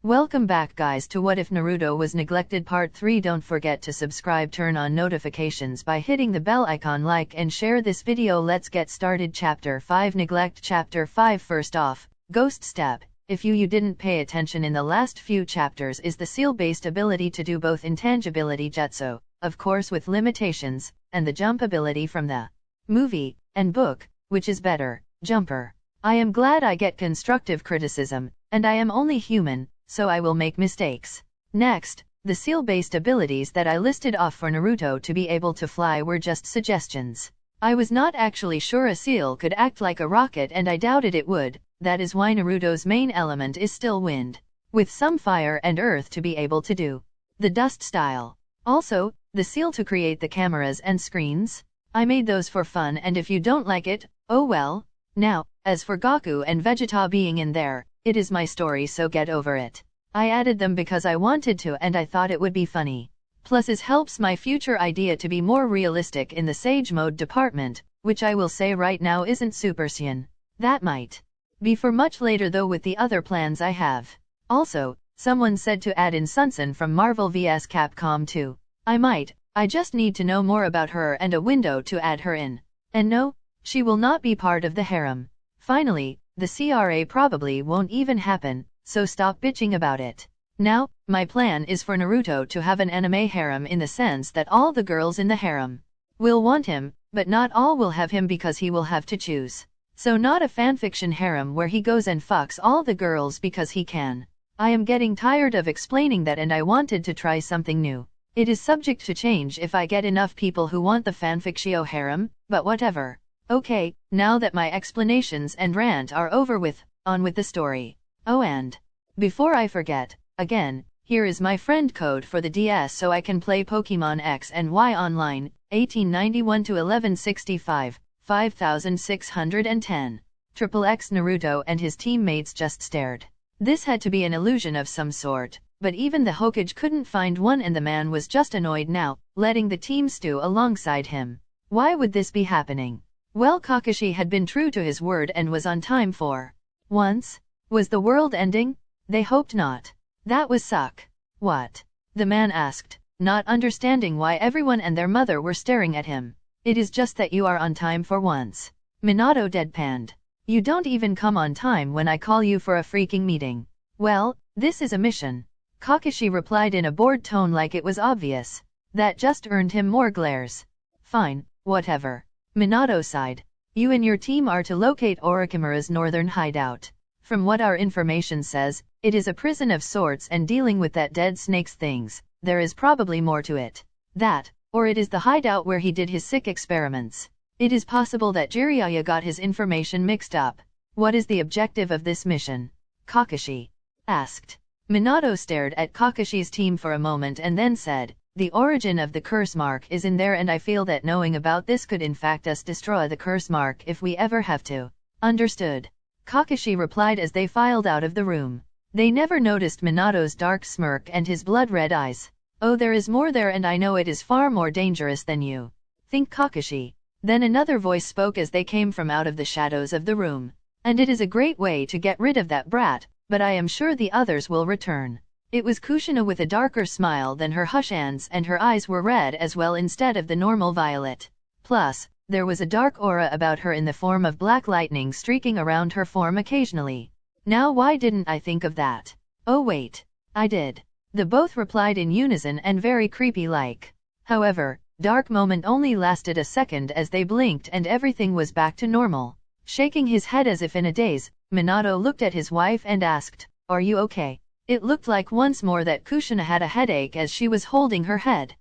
Welcome back guys to What If Naruto Was Neglected Part 3. Don't forget to subscribe, turn on notifications by hitting the bell icon, like and share this video. Let's get started. Chapter 5 Neglect. Chapter 5 First off, Ghost Step. If you didn't pay attention in the last few chapters, is the seal-based ability to do both intangibility jutsu, of course with limitations, and the jump ability from the movie and book, which is better, jumper. I am glad I get constructive criticism, and I am only human, so I will make mistakes. Next, the seal-based abilities that I listed off for Naruto to be able to fly were just suggestions. I was not actually sure a seal could act like a rocket, and I doubted it would. That is why Naruto's main element is still wind, with some fire and earth to be able to do the dust style. Also, the seal to create the cameras and screens. I made those for fun, and if you don't like it, oh well. Now, as for Goku and Vegeta being in there, it is my story, so get over it. I added them because I wanted to, and I thought it would be funny. Plus it helps my future idea to be more realistic in the Sage Mode department, which I will say right now isn't Super Saiyan. That might be for much later though with the other plans I have. Also, someone said to add in Sunsun from Marvel vs Capcom 2. I just need to know more about her and a window to add her in. And no, she will not be part of the harem. Finally, the CRA probably won't even happen, so stop bitching about it. Now, my plan is for Naruto to have an anime harem in the sense that all the girls in the harem will want him, but not all will have him because he will have to choose. So not a fanfiction harem where he goes and fucks all the girls because he can. I am getting tired of explaining that, and I wanted to try something new. It is subject to change if I get enough people who want the fanfiction harem, but whatever. Okay, now that my explanations and rant are over with, on with the story. Oh, and before I forget, again, here is my friend code for the DS so I can play Pokemon X and Y online, 1891 to 1165, 5610. XXX Naruto and his teammates just stared. This had to be an illusion of some sort, but even the Hokage couldn't find one, and the man was just annoyed now, letting the team stew alongside him. Why would this be happening? Well, Kakashi had been true to his word and was on time for once. Was the world ending? They hoped not. That was suck. What? The man asked, not understanding why everyone and their mother were staring at him. It is just that you are on time for once. Minato deadpanned. You don't even come on time when I call you for a freaking meeting. Well, this is a mission. Kakashi replied in a bored tone, like it was obvious. That just earned him more glares. Fine, whatever. Minato sighed. You and your team are to locate Orochimaru's northern hideout. From what our information says, it is a prison of sorts, and dealing with that dead snake's things, there is probably more to it. That, or it is the hideout where he did his sick experiments. It is possible that Jiraiya got his information mixed up. What is the objective of this mission? Kakashi asked. Minato stared at Kakashi's team for a moment and then said, the origin of the curse mark is in there, and I feel that knowing about this could in fact us destroy the curse mark if we ever have to. Understood. Kakashi replied as they filed out of the room. They never noticed Minato's dark smirk and his blood-red eyes. Oh, there is more there, and I know it is far more dangerous than you think, Kakashi. Then another voice spoke as they came from out of the shadows of the room. And it is a great way to get rid of that brat, but I am sure the others will return. It was Kushina with a darker smile than her Hushans, and her eyes were red as well instead of the normal violet. Plus, there was a dark aura about her in the form of black lightning streaking around her form occasionally. Now why didn't I think of that? Oh wait, I did. The both replied in unison and very creepy-like. However, dark moment only lasted a second as they blinked and everything was back to normal. Shaking his head as if in a daze, Minato looked at his wife and asked, "Are you okay?" It looked like once more that Kushina had a headache as she was holding her head.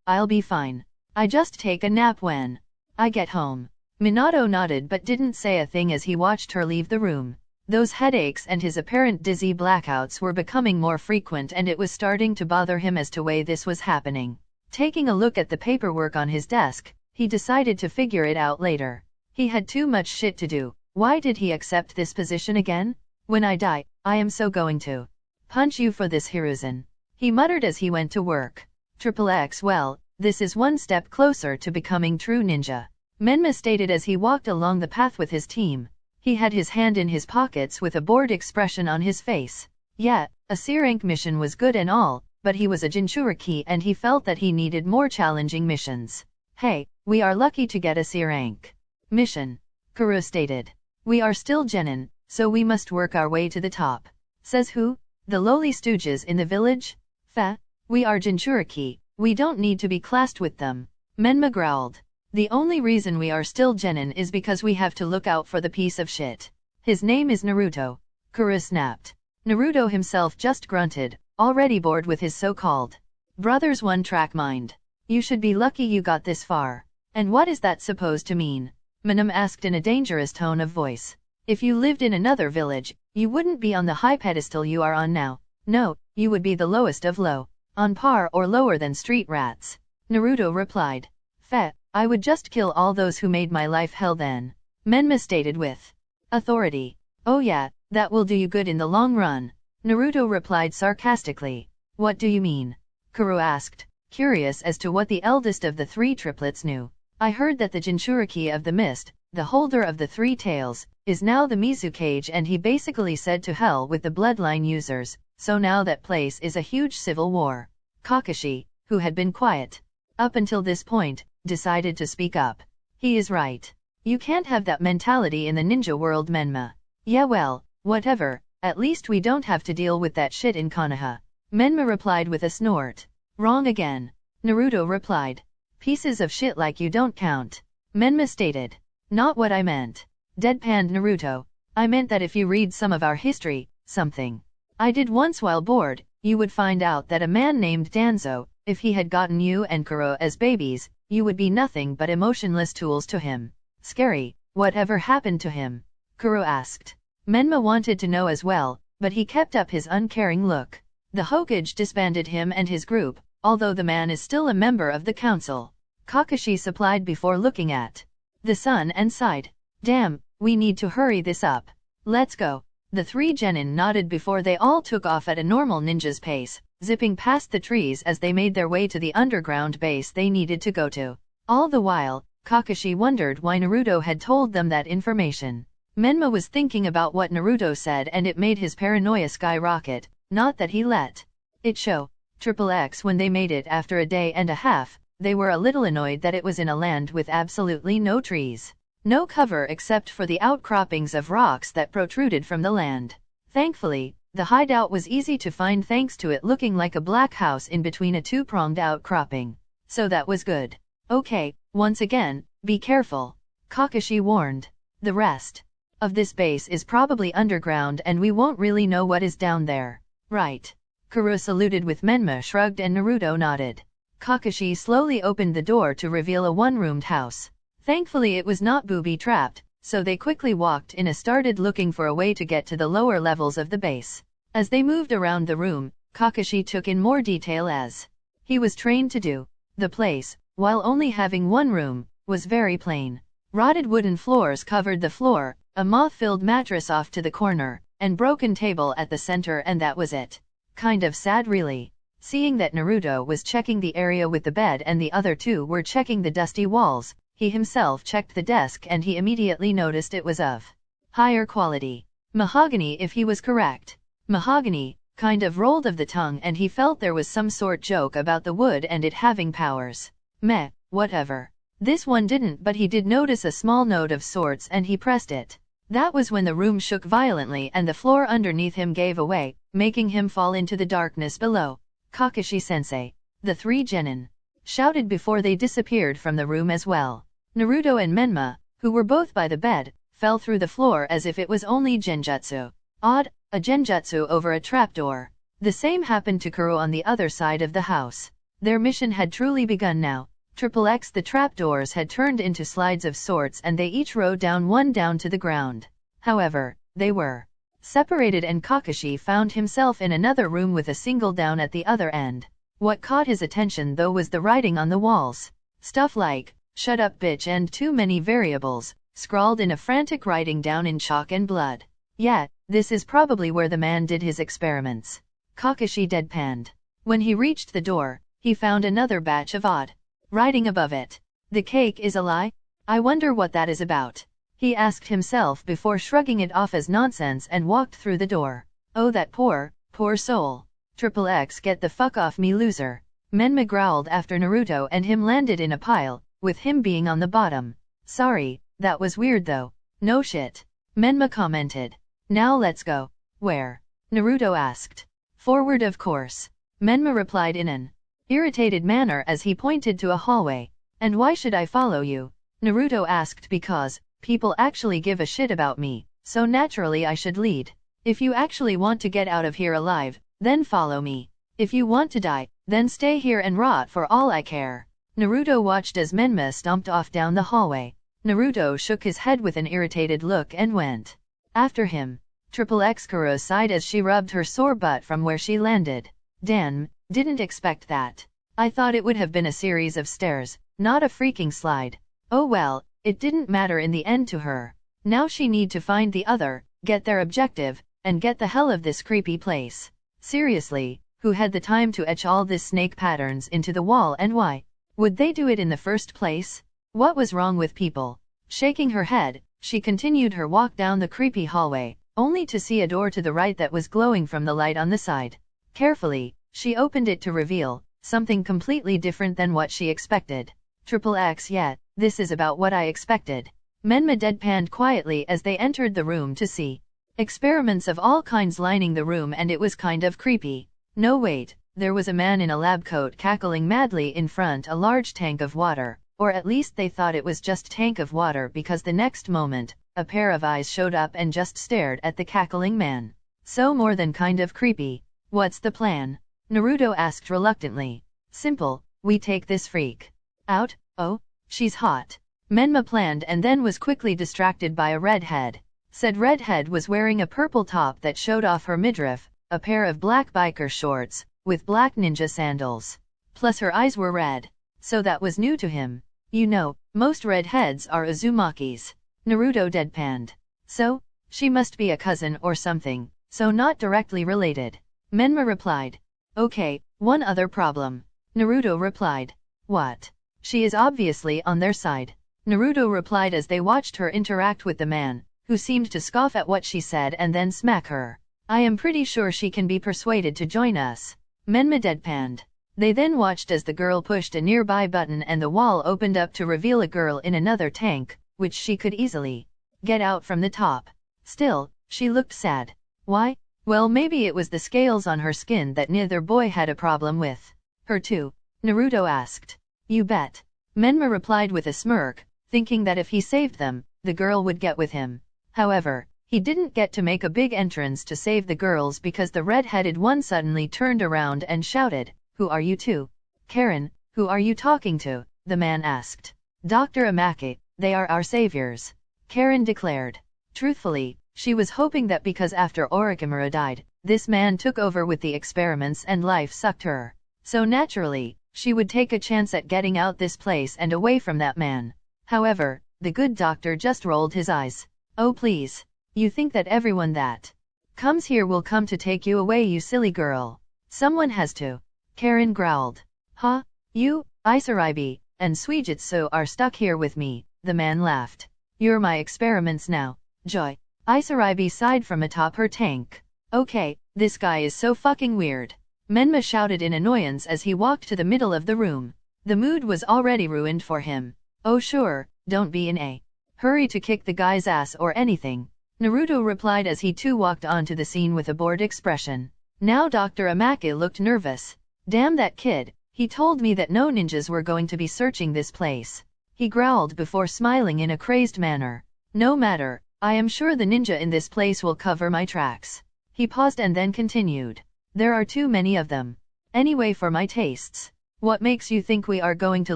I'll be fine. I just take a nap when I get home." Minato nodded but didn't say a thing as he watched her leave the room. Those headaches and his apparent dizzy blackouts were becoming more frequent, and it was starting to bother him as to why this was happening. Taking a look at the paperwork on his desk, he decided to figure it out later. He had too much shit to do. Why did he accept this position again? When I die, I am so going to punch you for this, Hiruzen. He muttered as he went to work. XXX, well, this is one step closer to becoming true ninja. Menma stated as he walked along the path with his team. He had his hand in his pockets with a bored expression on his face. Yeah, A C rank mission was good and all, but he was a Jinchuriki and he felt that he needed more challenging missions. Hey, we are lucky to get a C rank mission, Kuro stated. We are still genin, so we must work our way to the top. Says who? The lowly stooges in the village? Fa, we are Jinchuriki, we don't need to be classed with them. Menma growled. The only reason we are still genin is because we have to look out for the piece of shit. His name is Naruto. Kuro snapped. Naruto himself just grunted, already bored with his so-called brother's one-track mind. You should be lucky you got this far. And what is that supposed to mean? Minam asked in a dangerous tone of voice. If you lived in another village, you wouldn't be on the high pedestal you are on now. No, you would be the lowest of low. On par or lower than street rats. Naruto replied. Feh, I would just kill all those who made my life hell then. Menma stated with authority. Oh yeah, that will do you good in the long run. Naruto replied sarcastically. What do you mean? Kuro asked, curious as to what the eldest of the three triplets knew. I heard that the Jinchuriki of the Mist, the holder of the three tails, is now the Mizukage and he basically said to hell with the bloodline users, so now that place is a huge civil war. Kakashi, who had been quiet up until this point, decided to speak up. He is right. You can't have that mentality in the ninja world, Menma. Yeah well, whatever, at least we don't have to deal with that shit in Konoha. Menma replied with a snort. Wrong again. Naruto replied. Pieces of shit like you don't count. Menma stated. Not what I meant. Deadpanned Naruto. I meant that if you read some of our history, something I did once while bored, you would find out that a man named Danzo, if he had gotten you and Kuro as babies, you would be nothing but emotionless tools to him. Scary, whatever happened to him? Kuro asked. Menma wanted to know as well, but he kept up his uncaring look. The Hokage disbanded him and his group, although the man is still a member of the council. Kakashi supplied before looking at the sun and sighed. Damn, we need to hurry this up. Let's go. The three genin nodded before they all took off at a normal ninja's pace, zipping past the trees as they made their way to the underground base they needed to go to. All the while, Kakashi wondered why Naruto had told them that information. Menma was thinking about what Naruto said and it made his paranoia skyrocket, not that he let it show. XXX when they made it after a day and a half, they were a little annoyed that it was in a land with absolutely no trees. No cover except for the outcroppings of rocks that protruded from the land. Thankfully, the hideout was easy to find thanks to it looking like a black house in between a two-pronged outcropping. So that was good. Okay, once again, be careful. Kakashi warned. The rest of this base is probably underground and we won't really know what is down there. Right. Kuro saluted with Menma shrugged and Naruto nodded. Kakashi slowly opened the door to reveal a one-roomed house. Thankfully it was not booby-trapped, so they quickly walked in and started looking for a way to get to the lower levels of the base. As they moved around the room, Kakashi took in more detail as he was trained to do. The place, while only having one room, was very plain. Rotted wooden floors covered the floor, a moth-filled mattress off to the corner, and broken table at the center and that was it. Kind of sad really. Seeing that Naruto was checking the area with the bed and the other two were checking the dusty walls, he himself checked the desk and he immediately noticed it was of higher quality. Mahogany if he was correct. Mahogany, kind of rolled of the tongue and he felt there was some sort joke about the wood and it having powers. Meh, whatever. This one didn't but he did notice a small note of sorts and he pressed it. That was when the room shook violently and the floor underneath him gave away, making him fall into the darkness below. Kakashi-sensei. The three genin shouted before they disappeared from the room as well. Naruto and Menma, who were both by the bed, fell through the floor as if it was only genjutsu. Odd, a genjutsu over a trapdoor. The same happened to Kuro on the other side of the house. Their mission had truly begun now. XXX the trapdoors had turned into slides of sorts and they each rode down one down to the ground. However, they were separated and Kakashi found himself in another room with a single down at the other end. What caught his attention though was the writing on the walls. Stuff like, "Shut up bitch" and "too many variables," scrawled in a frantic writing down in chalk and blood. Yeah, this is probably where the man did his experiments. Kakashi deadpanned. When he reached the door, he found another batch of odd writing above it. The cake is a lie? I wonder what that is about. He asked himself before shrugging it off as nonsense and walked through the door. Oh that poor, Poor soul. Triple X, get the fuck off me, loser. Menma growled after Naruto and him landed in a pile, with him being on the bottom. Sorry, that was weird though. No shit. Menma commented. Now let's go. Where? Naruto asked. Forward, of course. Menma replied in an irritated manner as he pointed to a hallway. And why should I follow you? Naruto asked. Because people actually give a shit about me, so naturally I should lead. If you actually want to get out of here alive, then follow me. If you want to die, then stay here and rot for all I care. Naruto watched as Menma stomped off down the hallway. Naruto shook his head with an irritated look and went after him. Triple X Kuro sighed as she rubbed her sore butt from where she landed. Damn, didn't expect that. I thought it would have been a series of stairs, not a freaking slide. Oh well, it didn't matter in the end to her. Now she need to find the other, get their objective, and get the hell of this creepy place. Seriously, who had the time to etch all this snake patterns into the wall, and why would they do it in the first place? What was wrong with people? Shaking her head, she continued her walk down the creepy hallway, only to see a door to the right that was glowing from the light on the side. Carefully, she opened it to reveal something completely different than what she expected. Triple X, yeah, this is about what I expected. Menma deadpanned quietly as they entered the room to see experiments of all kinds lining the room, and it was kind of creepy. No wait, there was a man in a lab coat cackling madly in front a large tank of water, or at least they thought it was just tank of water because the next moment, a pair of eyes showed up and just stared at the cackling man. So more than kind of creepy. What's the plan? Naruto asked reluctantly. Simple, we take this freak out. Oh, she's hot. Menma planned and then was quickly distracted by a redhead. Said redhead was wearing a purple top that showed off her midriff, a pair of black biker shorts, with black ninja sandals. Plus her eyes were red. So that was new to him. You know, most redheads are Uzumakis. Naruto deadpanned. So, she must be a cousin or something, so not directly related. Menma replied. Okay, one other problem. Naruto replied. What? She is obviously on their side. Naruto replied as they watched her interact with the man, who seemed to scoff at what she said and then smack her. I am pretty sure she can be persuaded to join us. Menma deadpanned. They then watched as the girl pushed a nearby button and the wall opened up to reveal a girl in another tank, which she could easily get out from the top. Still, she looked sad. Why? Well, maybe it was the scales on her skin that neither boy had a problem with. Her too? Naruto asked. You bet. Menma replied with a smirk, thinking that if he saved them, the girl would get with him. However, he didn't get to make a big entrance to save the girls because the red-headed one suddenly turned around and shouted, Who are you two? Karen, who are you talking to? The man asked. Dr. Amaki, they are our saviors. Karen declared. Truthfully, she was hoping that because after Orochimaru died, this man took over with the experiments and life sucked her. So naturally, she would take a chance at getting out this place and away from that man. However, the good doctor just rolled his eyes. Oh please. You think that everyone that comes here will come to take you away, you silly girl. Someone has to. Karen growled. Huh? You, Isaribi, and Suijutsu are stuck here with me, the man laughed. You're my experiments now, Joy. Isaribi sighed from atop her tank. Okay, this guy is so fucking weird. Menma shouted in annoyance as he walked to the middle of the room. The mood was already ruined for him. Oh sure, don't be in a hurry to kick the guy's ass or anything. Naruto replied as he too walked onto the scene with a bored expression. Now Dr. Amaki looked nervous. Damn that kid, he told me that no ninjas were going to be searching this place. He growled before smiling in a crazed manner. No matter, I am sure the ninja in this place will cover my tracks. He paused and then continued. There are too many of them. Anyway, for my tastes. What makes you think we are going to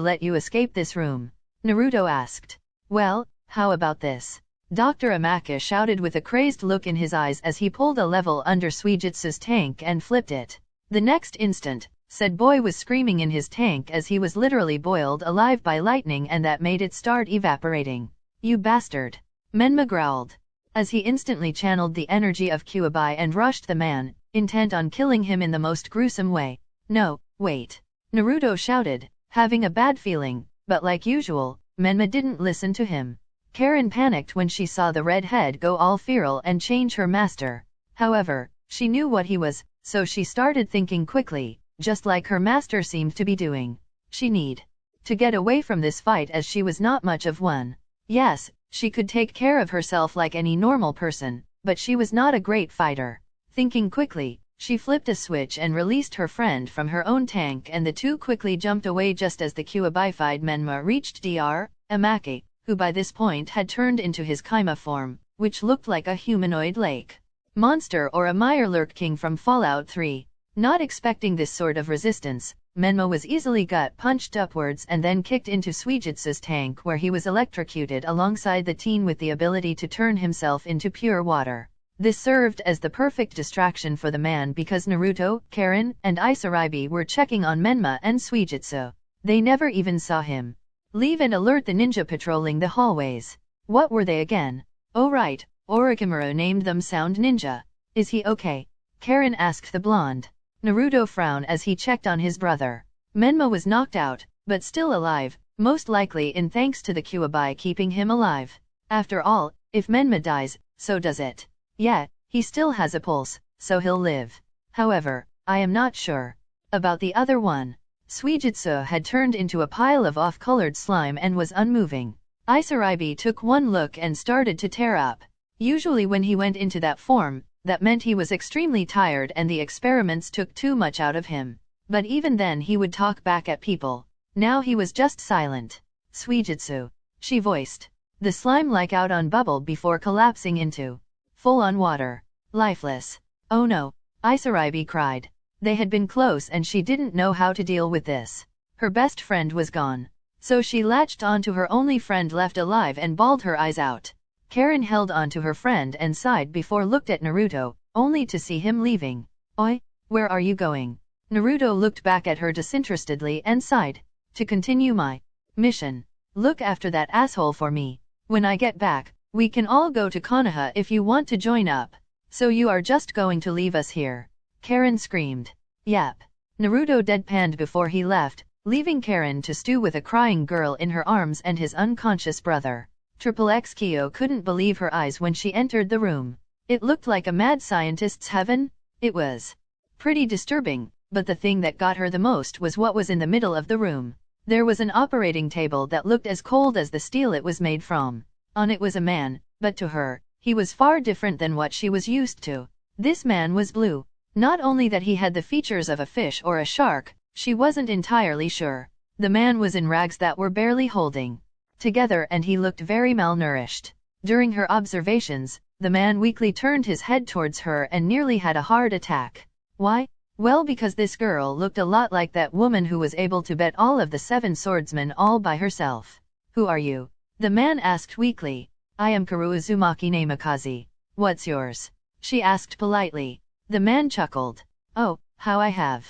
let you escape this room? Naruto asked. Well, how about this? Dr. Amaki shouted with a crazed look in his eyes as he pulled a level under Suijutsu's tank and flipped it. The next instant, said boy was screaming in his tank as he was literally boiled alive by lightning and that made it start evaporating. You bastard. Menma growled. As he instantly channeled the energy of Kyuubi and rushed the man, intent on killing him in the most gruesome way. No, wait. Naruto shouted, having a bad feeling, but like usual, Menma didn't listen to him. Karen panicked when she saw the redhead go all feral and change her master. However, she knew what he was, so she started thinking quickly, just like her master seemed to be doing. She need to get away from this fight as she was not much of one. Yes, she could take care of herself like any normal person, but she was not a great fighter. Thinking quickly, she flipped a switch and released her friend from her own tank, and the two quickly jumped away just as the Kuabified Menma reached Dr. Amaki, who by this point had turned into his Kaima form, which looked like a humanoid lake monster or a Mirelurk king from Fallout 3. Not expecting this sort of resistance, Menma was easily gut-punched upwards and then kicked into Suijitsu's tank, where he was electrocuted alongside the teen with the ability to turn himself into pure water. This served as the perfect distraction for the man because Naruto, Karen, and Isaribi were checking on Menma and Suijitsu. They never even saw him leave and alert the ninja patrolling the hallways. What were they again? Oh right, Orochimaru named them Sound Ninja. Is he okay? Karen asked the blonde. Naruto frowned as he checked on his brother. Menma was knocked out, but still alive, most likely in thanks to the Kuabi keeping him alive. After all, if Menma dies, so does it. Yeah, he still has a pulse, so he'll live. However, I am not sure about the other one. Suijitsu had turned into a pile of off-colored slime and was unmoving. Isaribi took one look and started to tear up. Usually when he went into that form, that meant he was extremely tired and the experiments took too much out of him. But even then he would talk back at people. Now he was just silent. Suijitsu, she voiced. The slime-like out-on bubbled before collapsing into full-on water. Lifeless. Oh no, Isaribi cried. They had been close and she didn't know how to deal with this. Her best friend was gone. So she latched onto her only friend left alive and bawled her eyes out. Karen held on to her friend and sighed before looked at Naruto, only to see him leaving. Oi, where are you going? Naruto looked back at her disinterestedly and sighed. To continue my mission. Look after that asshole for me. When I get back, we can all go to Konoha if you want to join up. So you are just going to leave us here? Karen screamed. Yep. Naruto deadpanned before he left, leaving Karen to stew with a crying girl in her arms and his unconscious brother. XXX Kyo couldn't believe her eyes when she entered the room. It looked like a mad scientist's heaven. It was pretty disturbing, but the thing that got her the most was what was in the middle of the room. There was an operating table that looked as cold as the steel it was made from. On it was a man, but to her, he was far different than what she was used to. This man was blue. Not only that he had the features of a fish or a shark, she wasn't entirely sure. The man was in rags that were barely holding together and he looked very malnourished. During her observations, the man weakly turned his head towards her and nearly had a heart attack. Why? Well, because this girl looked a lot like that woman who was able to bet all of the 7 swordsmen all by herself. Who are you? The man asked weakly. I am Karu Uzumaki Namikaze. What's yours? She asked politely. The man chuckled. Oh, how I have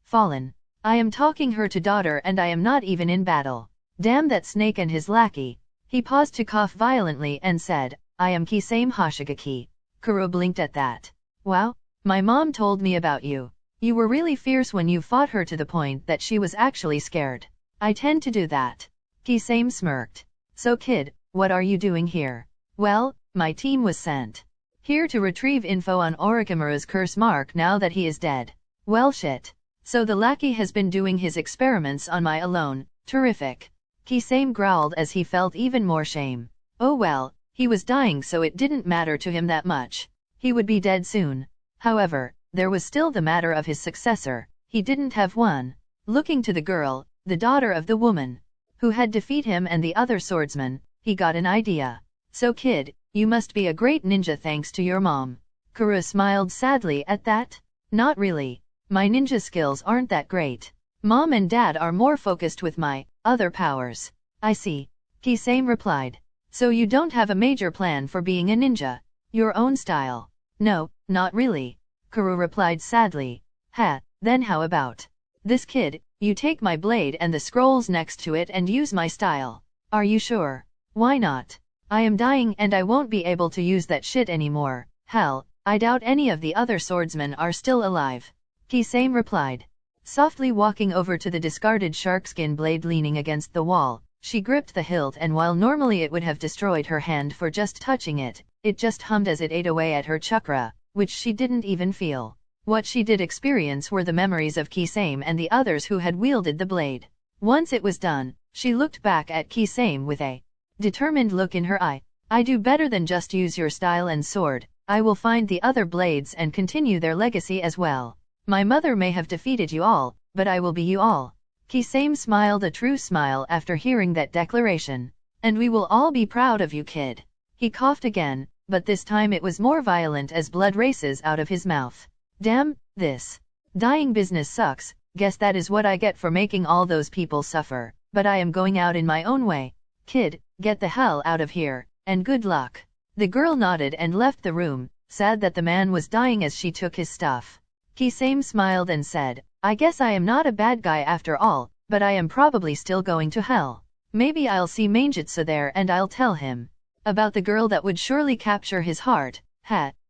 fallen. I am talking her to daughter and I am not even in battle. Damn that snake and his lackey. He paused to cough violently and said, I am Kisame Hoshigaki. Kuro blinked at that. Wow, my mom told me about you. You were really fierce when you fought her to the point that she was actually scared. I tend to do that. Kisame smirked. So kid, what are you doing here? Well, my team was sent here to retrieve info on Orochimaru's curse mark now that he is dead. Well shit. So the lackey has been doing his experiments on my alone. Terrific. Kisame growled as he felt even more shame. Oh well, he was dying so it didn't matter to him that much. He would be dead soon. However, there was still the matter of his successor. He didn't have one. Looking to the girl, the daughter of the woman who had defeated him and the other swordsman, he got an idea. So kid, you must be a great ninja thanks to your mom. Kuro smiled sadly at that. Not really. My ninja skills aren't that great. Mom and dad are more focused with my other powers. I see. Kisame replied. So you don't have a major plan for being a ninja? Your own style? No, not really. Kuro replied sadly. Ha, then how about this kid? You take my blade and the scrolls next to it and use my style. Are you sure? Why not? I am dying and I won't be able to use that shit anymore. Hell, I doubt any of the other swordsmen are still alive. Kisame replied. Softly walking over to the discarded sharkskin blade leaning against the wall, she gripped the hilt and while normally it would have destroyed her hand for just touching it, it just hummed as it ate away at her chakra, which she didn't even feel. What she did experience were the memories of Kisame and the others who had wielded the blade. Once it was done, she looked back at Kisame with a determined look in her eye. I do better than just use your style and sword. I will find the other blades and continue their legacy as well. My mother may have defeated you all, but I will be you all. Kisame smiled a true smile after hearing that declaration. And we will all be proud of you, kid. He coughed again, but this time it was more violent as blood races out of his mouth. Damn, this dying business sucks. Guess that is what I get for making all those people suffer, but I am going out in my own way. Kid, get the hell out of here, and good luck. The girl nodded and left the room, sad that the man was dying as she took his stuff. Kisame smiled and said, I guess I am not a bad guy after all, but I am probably still going to hell. Maybe I'll see Manjutsu there and I'll tell him about the girl that would surely capture his heart,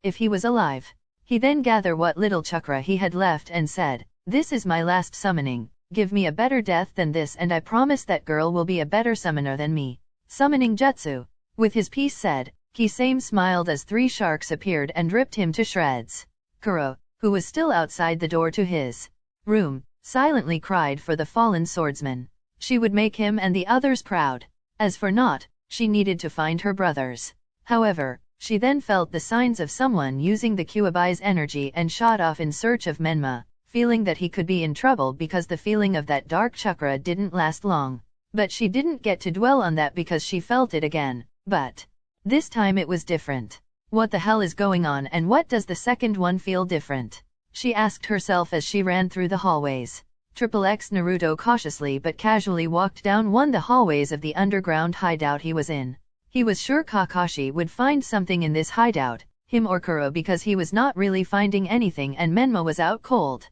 if he was alive. He then gathered what little chakra he had left and said, this is my last summoning. Give me a better death than this and I promise that girl will be a better summoner than me. Summoning Jutsu. With his piece said, Kisame smiled as 3 sharks appeared and ripped him to shreds. Kuro, who was still outside the door to his room, silently cried for the fallen swordsman. She would make him and the others proud. As for Not, she needed to find her brothers. However, she then felt the signs of someone using the Kyuubi's energy and shot off in search of Menma, feeling that he could be in trouble because the feeling of that dark chakra didn't last long. But she didn't get to dwell on that because she felt it again. But this time it was different. What the hell is going on and what does the second one feel different? She asked herself as she ran through the hallways. XXX Naruto cautiously but casually walked down one of the hallways of the underground hideout he was in. He was sure Kakashi would find something in this hideout, him or Kuro, because he was not really finding anything and Menma was out cold.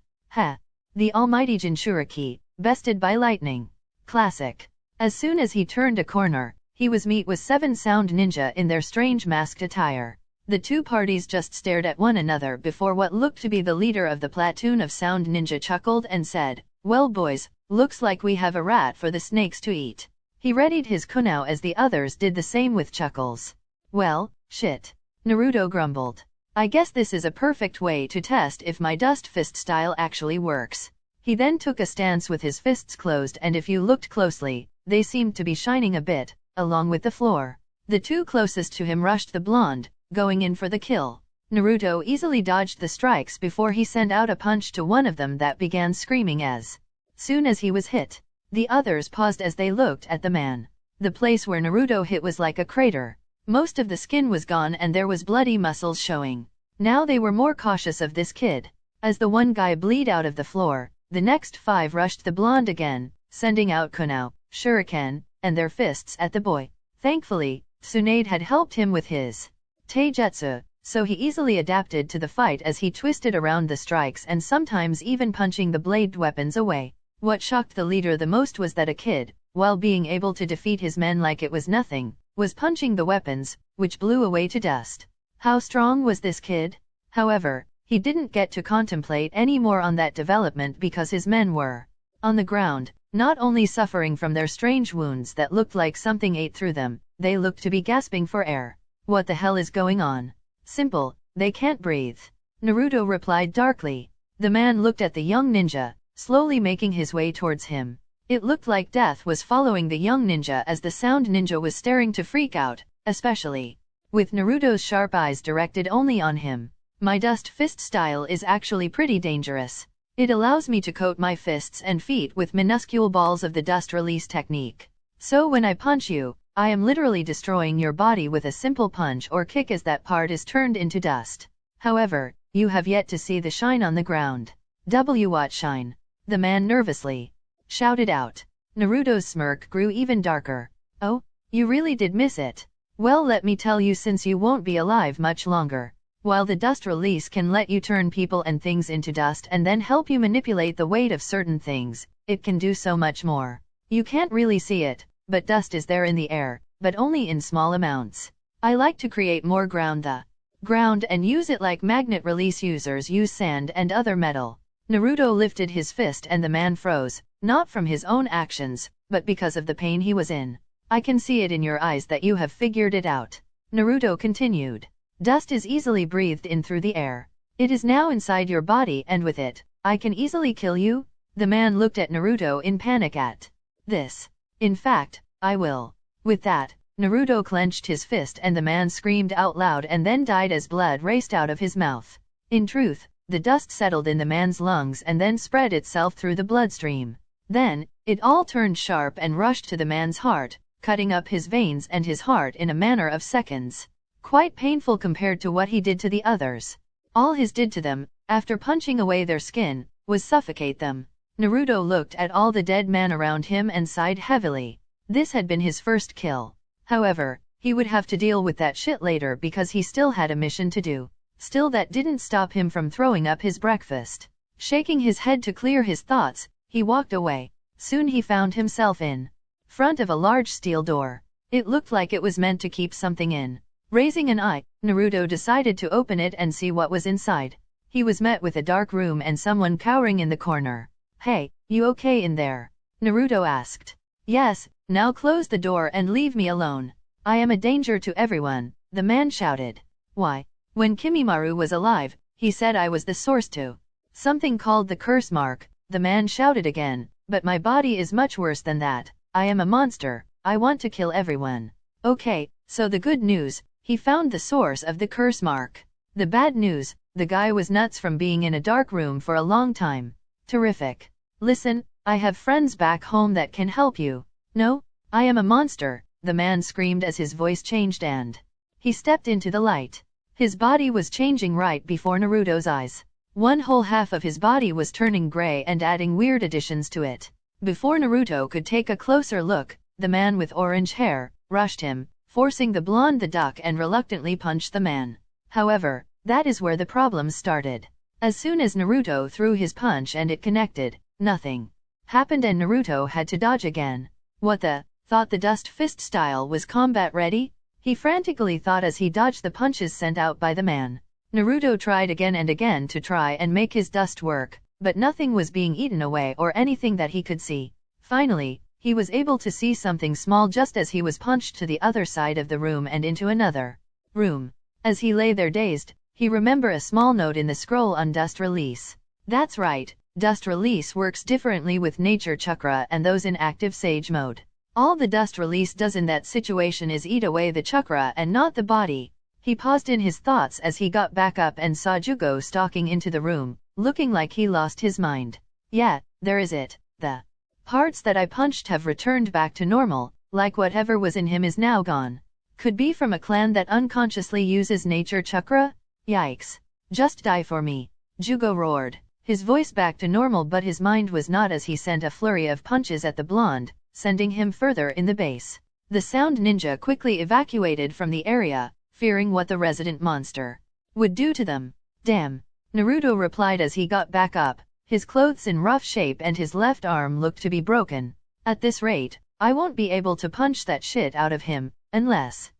The almighty Jinchuriki, bested by lightning. Classic. As soon as he turned a corner, he was met with 7 sound ninja in their strange masked attire. The 2 parties just stared at one another before what looked to be the leader of the platoon of sound ninja chuckled and said, well boys, looks like we have a rat for the snakes to eat. He readied his kunao as the others did the same with chuckles. Well, shit. Naruto grumbled. I guess this is a perfect way to test if my dust fist style actually works. He then took a stance with his fists closed and if you looked closely, they seemed to be shining a bit, along with the floor. The 2 closest to him rushed the blonde, going in for the kill. Naruto easily dodged the strikes before he sent out a punch to one of them that began screaming as soon as he was hit. The others paused as they looked at the man. The place where Naruto hit was like a crater. Most of the skin was gone and there was bloody muscles showing. Now they were more cautious of this kid. As the one guy bleed out of the floor, the next 5 rushed the blonde again, sending out kunao, shuriken, and their fists at the boy. Thankfully, Tsunade had helped him with his taijutsu, so he easily adapted to the fight as he twisted around the strikes and sometimes even punching the bladed weapons away. What shocked the leader the most was that a kid, while being able to defeat his men like it was nothing, was punching the weapons, which blew away to dust. How strong was this kid? However, he didn't get to contemplate any more on that development because his men were on the ground, not only suffering from their strange wounds that looked like something ate through them, they looked to be gasping for air. What the hell is going on? Simple, they can't breathe. Naruto replied darkly. The man looked at the young ninja, slowly making his way towards him. It looked like death was following the young ninja as the sound ninja was staring to freak out, especially with Naruto's sharp eyes directed only on him. My dust fist style is actually pretty dangerous. It allows me to coat my fists and feet with minuscule balls of the dust release technique. So when I punch you, I am literally destroying your body with a simple punch or kick as that part is turned into dust. However, you have yet to see the shine on the ground. What shine? The man nervously shouted out. Naruto's smirk grew even darker. Oh, you really did miss it. Well, let me tell you, since you won't be alive much longer. While the dust release can let you turn people and things into dust and then help you manipulate the weight of certain things, it can do so much more. You can't really see it, but dust is there in the air, but only in small amounts. I like to create more ground and use it like magnet release users use sand and other metal. Naruto lifted his fist and the man froze, not from his own actions, but because of the pain he was in. I can see it in your eyes that you have figured it out. Naruto continued. Dust is easily breathed in through the air. It is now inside your body and with it, I can easily kill you? The man looked at Naruto in panic at this. In fact, I will. With that, Naruto clenched his fist and the man screamed out loud and then died as blood raced out of his mouth. In truth, the dust settled in the man's lungs and then spread itself through the bloodstream. Then, it all turned sharp and rushed to the man's heart, cutting up his veins and his heart in a matter of seconds. Quite painful compared to what he did to the others. All his did to them, after punching away their skin, was suffocate them. Naruto looked at all the dead men around him and sighed heavily. This had been his first kill. However, he would have to deal with that shit later because he still had a mission to do. Still, that didn't stop him from throwing up his breakfast. Shaking his head to clear his thoughts, he walked away. Soon he found himself in front of a large steel door. It looked like it was meant to keep something in. Raising an eye, Naruto decided to open it and see what was inside. He was met with a dark room and someone cowering in the corner. Hey, you okay in there? Naruto asked. Yes, now close the door and leave me alone. I am a danger to everyone, the man shouted. Why? When Kimimaro was alive, he said I was the source to something called the curse mark, the man shouted again, but my body is much worse than that. I am a monster, I want to kill everyone. Okay, so the good news, he found the source of the curse mark. The bad news, the guy was nuts from being in a dark room for a long time. Terrific. Listen, I have friends back home that can help you. No, I am a monster, the man screamed as his voice changed and he stepped into the light. His body was changing right before Naruto's eyes. One whole half of his body was turning gray and adding weird additions to it. Before Naruto could take a closer look, the man with orange hair rushed him, forcing the blonde the duck and reluctantly punched the man. However, that is where the problem started. As soon as Naruto threw his punch and it connected, nothing happened and Naruto had to dodge again. What the? Thought the dust fist style was combat ready? He frantically thought as he dodged the punches sent out by the man. Naruto tried again and again to try and make his dust work, but nothing was being eaten away or anything that he could see. Finally, he was able to see something small just as he was punched to the other side of the room and into another room. As he lay there dazed, he remembered a small note in the scroll on dust release. That's right, dust release works differently with nature chakra and those in active sage mode. All the dust release does in that situation is eat away the chakra and not the body. He paused in his thoughts as he got back up and saw Jugo stalking into the room, looking like he lost his mind. Yeah, there is it. The parts that I punched have returned back to normal, like whatever was in him is now gone. Could be from a clan that unconsciously uses nature chakra? Yikes. Just die for me. Jugo roared. His voice back to normal but his mind was not as he sent a flurry of punches at the blonde, sending him further in the base. The sound ninja quickly evacuated from the area, fearing what the resident monster would do to them. Damn. Naruto replied as he got back up, his clothes in rough shape and his left arm looked to be broken. At this rate, I won't be able to punch that shit out of him, unless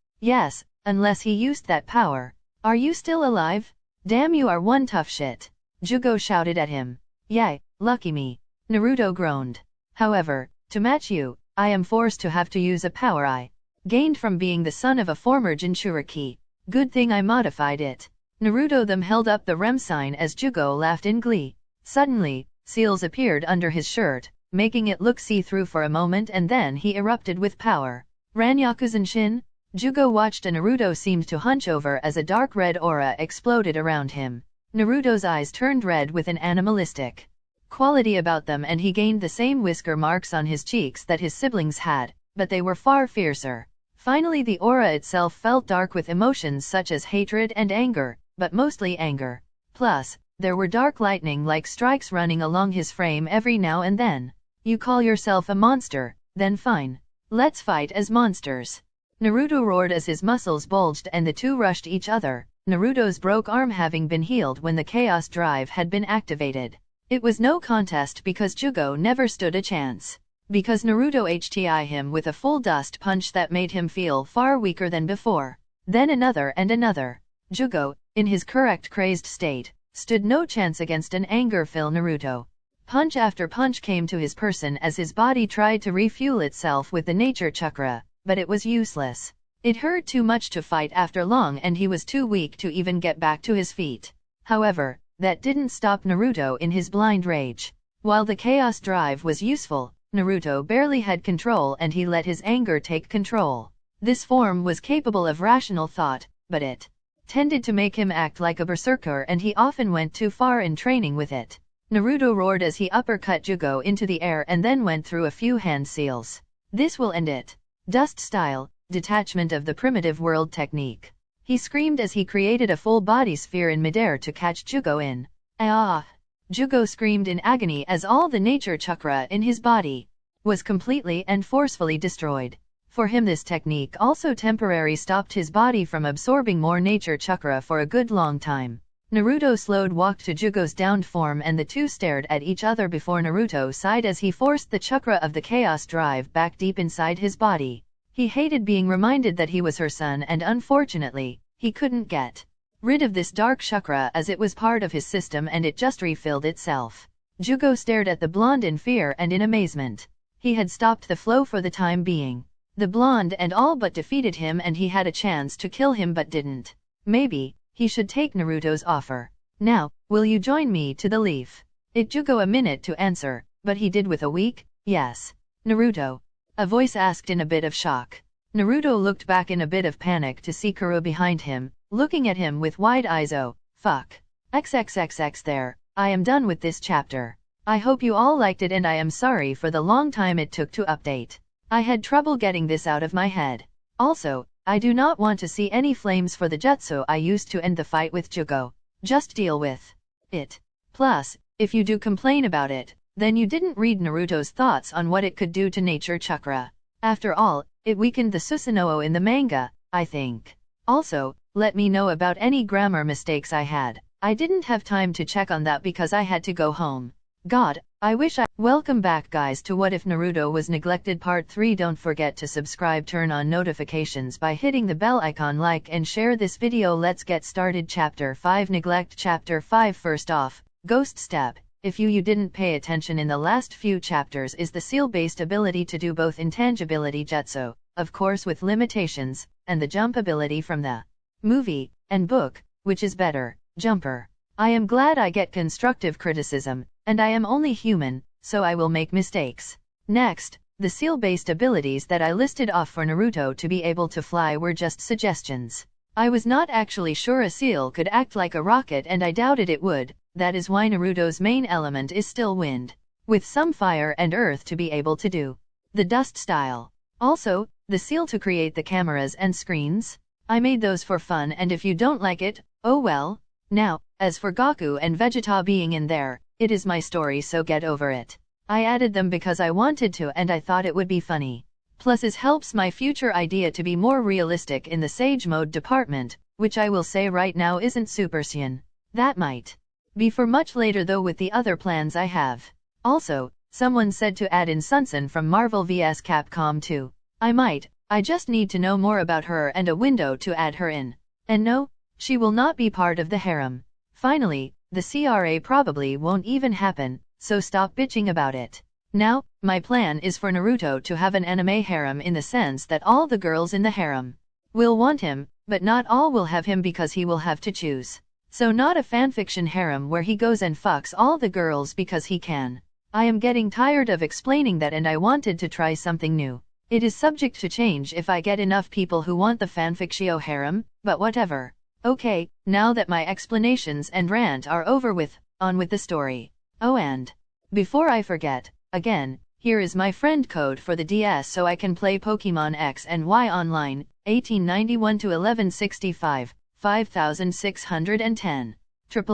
he used that power. Are you still alive? Damn, you are one tough shit. Jugo shouted at him. Yay, lucky me. Naruto groaned. However, to match you, I am forced to have to use a power I gained from being the son of a former Jinchuriki. Good thing I modified it. Naruto them held up the rem sign as Jugo laughed in glee. Suddenly, seals appeared under his shirt, making it look see-through for a moment and then he erupted with power. Ranyakuzen-shin? Jugo watched and Naruto seemed to hunch over as a dark red aura exploded around him. Naruto's eyes turned red with an animalistic quality about them and he gained the same whisker marks on his cheeks that his siblings had, but they were far fiercer. Finally the aura itself felt dark with emotions such as hatred and anger, but mostly anger. Plus, there were dark lightning-like strikes running along his frame every now and then. You call yourself a monster, then fine. Let's fight as monsters. Naruto roared as his muscles bulged and the two rushed each other, Naruto's broke arm having been healed when the chaos drive had been activated. It was no contest because Jugo never stood a chance. Because Naruto hti him with a full dust punch that made him feel far weaker than before. Then another and another. Jugo, in his correct crazed state, stood no chance against an anger-filled Naruto. Punch after punch came to his person as his body tried to refuel itself with the nature chakra, but it was useless. It hurt too much to fight after long and he was too weak to even get back to his feet. However, that didn't stop Naruto in his blind rage. While the Chaos Drive was useful, Naruto barely had control and he let his anger take control. This form was capable of rational thought, but it tended to make him act like a berserker and he often went too far in training with it. Naruto roared as he uppercut Jugo into the air and then went through a few hand seals. This will end it. Dust style, detachment of the primitive world technique. He screamed as he created a full body sphere in midair to catch Jugo in. Ah! Jugo screamed in agony as all the nature chakra in his body was completely and forcefully destroyed. For him this technique also temporarily stopped his body from absorbing more nature chakra for a good long time. Naruto slowed walked to Jugo's downed form and the two stared at each other before Naruto sighed as he forced the chakra of the Chaos Drive back deep inside his body. He hated being reminded that he was her son and unfortunately, he couldn't get rid of this dark chakra as it was part of his system and it just refilled itself. Jugo stared at the blonde in fear and in amazement. He had stopped the flow for the time being. The blonde and all but defeated him and he had a chance to kill him but didn't. Maybe he should take Naruto's offer. Now, will you join me to the leaf? It took Jugo a minute to answer, but he did with a weak yes. Naruto, a voice asked in a bit of shock. Naruto looked back in a bit of panic to see Kuro behind him, looking at him with wide eyes. Oh, fuck. XXXX there, I am done with this chapter. I hope you all liked it and I am sorry for the long time it took to update. I had trouble getting this out of my head. Also, I do not want to see any flames for the jutsu I used to end the fight with Jugo. Just deal with it. Plus, if you do complain about it, then you didn't read Naruto's thoughts on what it could do to nature chakra. After all, it weakened the Susanoo in the manga, I think. Also, let me know about any grammar mistakes I had. I didn't have time to check on that because I had to go home. God, I wish I— Welcome back guys to What If Naruto Was Neglected Part 3. Don't forget to subscribe, turn on notifications by hitting the bell icon, like and share this video. Let's get started. Chapter 5 Neglect. Chapter 5 First off, Ghost Step. If you didn't pay attention in the last few chapters is the seal-based ability to do both intangibility jutsu, of course with limitations, and the jump ability from the movie and book, which is better, jumper. I am glad I get constructive criticism, and I am only human, so I will make mistakes. Next, the seal-based abilities that I listed off for Naruto to be able to fly were just suggestions. I was not actually sure a seal could act like a rocket and I doubted it would. That is why Naruto's main element is still wind, with some fire and earth to be able to do the dust style. Also, the seal to create the cameras and screens. I made those for fun and if you don't like it, oh well. Now, as for Goku and Vegeta being in there, it is my story so get over it. I added them because I wanted to and I thought it would be funny. Plus it helps my future idea to be more realistic in the Sage Mode department, which I will say right now isn't Super Saiyan. That might be for much later though with the other plans I have. Also, someone said to add in Sunsun from Marvel vs Capcom 2. I just need to know more about her and a window to add her in. And no, she will not be part of the harem. Finally, the CRA probably won't even happen, so stop bitching about it. Now, my plan is for Naruto to have an anime harem in the sense that all the girls in the harem will want him, but not all will have him because he will have to choose. So not a fanfiction harem where he goes and fucks all the girls because he can. I am getting tired of explaining that and I wanted to try something new. It is subject to change if I get enough people who want the fanfiction harem, but whatever. Okay, now that my explanations and rant are over with, on with the story. Oh and before I forget, again, here is my friend code for the DS so I can play Pokemon X and Y online, 1891 to 1165. 5610.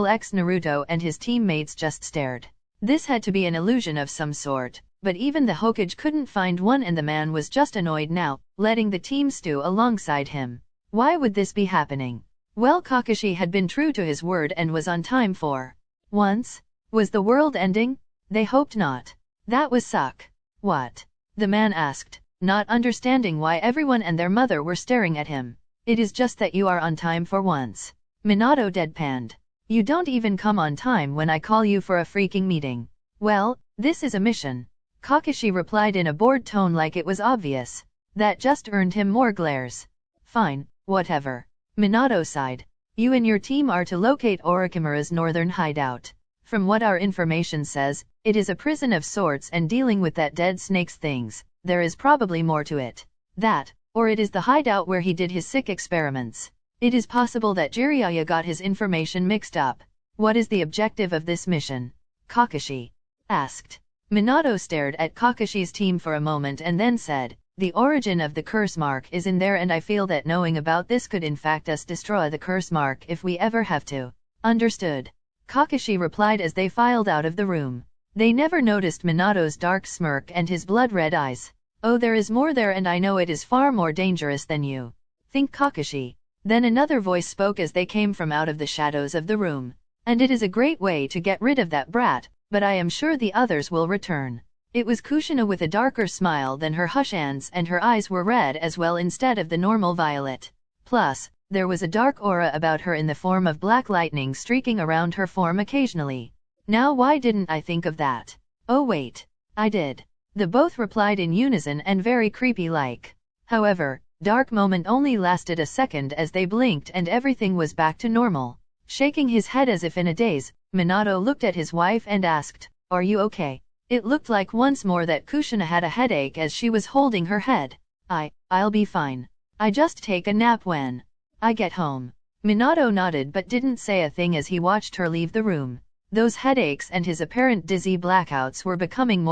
X Naruto and his teammates just stared. This had to be an illusion of some sort, but even the Hokage couldn't find one and the man was just annoyed now, letting the team stew alongside him. Why would this be happening? Well, Kakashi had been true to his word and was on time for once. Was the world ending? They hoped not. That was suck. What? The man asked, not understanding why everyone and their mother were staring at him. It is just that you are on time for once. Minato deadpanned. You don't even come on time when I call you for a freaking meeting. Well, this is a mission. Kakashi replied in a bored tone like it was obvious. That just earned him more glares. Fine, whatever. Minato sighed. You and your team are to locate Orochimaru's northern hideout. From what our information says, it is a prison of sorts, and dealing with that dead snake's things, there is probably more to it. That, or it is the hideout where he did his sick experiments. It is possible that Jiraiya got his information mixed up. What is the objective of this mission? Kakashi asked. Minato stared at Kakashi's team for a moment and then said, the origin of the curse mark is in there, and I feel that knowing about this could in fact us destroy the curse mark if we ever have to. Understood. Kakashi replied as they filed out of the room. They never noticed Minato's dark smirk and his blood-red eyes. Oh, there is more there, and I know it is far more dangerous than you think, Kakashi. Then another voice spoke as they came from out of the shadows of the room. And it is a great way to get rid of that brat, but I am sure the others will return. It was Kushina with a darker smile than her Hushans, and her eyes were red as well instead of the normal violet. Plus, there was a dark aura about her in the form of black lightning streaking around her form occasionally. Now why didn't I think of that? Oh wait, I did. The both replied in unison and very creepy-like. However, dark moment only lasted a second as they blinked and everything was back to normal. Shaking his head as if in a daze, Minato looked at his wife and asked, "Are you okay?" It looked like once more that Kushina had a headache as she was holding her head. I'll be fine. I just take a nap when I get home." Minato nodded but didn't say a thing as he watched her leave the room. Those headaches and his apparent dizzy blackouts were becoming more